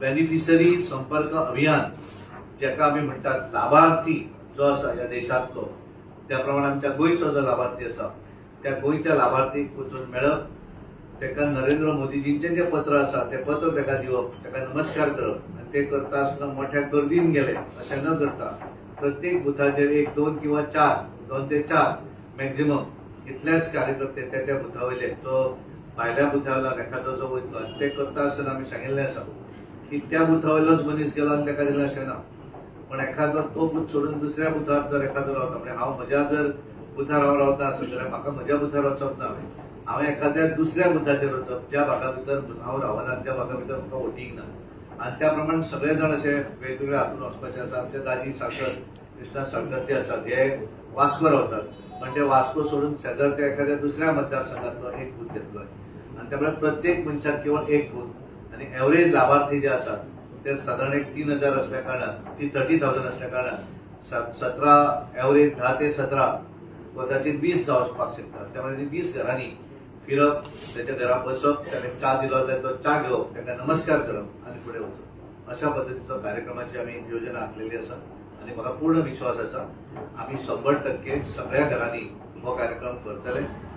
Beneficiary संपर्क अभियान जेका आमी म्हणटात लाभार्थी जो आसा ह्या देशांतलो त्या प्रमाणे आमच्या गोंयचो जो लाभार्थी आसा त्या गोंयच्या लाभार्थीक वचून मेळप, तेका नरेंद्र मोदीजींचें जें पत्र आसा तें पत्र तेका दिवप, तेका नमस्कार करप आनी ते करता आसतना मोठ्या गर्दीन गेले अशें न करता प्रत्येक बुथाचेर एक दोन किंवा दोन ते चार मॅक्झिमम इतलेच कार्यकर्ते त्या बुथा वयले जो भायल्या बुथा वयल्यान एखादो जो वयतलो आनी ते करता आसतना आमी सांगिल्लें आसा की त्या बुथा वयलोच मनीस गेलो आनी तेका दिलें अशें ना, पण एखादो तो बूथ सोडून दुसऱ्या बुथार जर एखादो रावता म्हणजे हांव म्हज्या जर बुथार हांव रावता आसत जाल्यार म्हाका म्हज्या बुथार वचप ना, हांवें एखाद्या दुसऱ्या बुथाचेर वचप ज्या भागा भितर हांव रावना, ज्या भागा भितर म्हाका वोटींग ना आनी त्या प्रमाणे सगळे जाण अशे वेगवेगळ्या हातून वचपाचे आसा. आमचे दाजी साकर कृष्णा साळकर जे आसात हे वास्को रावतात, पण ते वास्को सोडून शेजार त्या एखाद्या दुसऱ्या मतदारसंघातलो एक बूथ घेतलोय आनी त्यामुळे प्रत्येक मनशाक किंवा एक बूथ आनी एवरेज लाभार्थी जे आसात ते साधारण एक 3000 असल्या कारणान 30,000 असल्या कारणान 17 एवरेज 10 ते 17 कदाचित 20 जावपाक शकता. त्यामुळे 20 घरांनी फिरप, त्याच्या घरा बसप, त्याने चा दिलो जाल्यार तो चा घेवप, ताका नमस्कार करप आनी फुडें वचप अशा पद्दतीचो कार्यक्रमाची आमी योजना आखलेली आसा आनी म्हाका पूर्ण विश्वास आसा आमी 100% सगळ्या घरांनी हो कार्यक्रम करतले.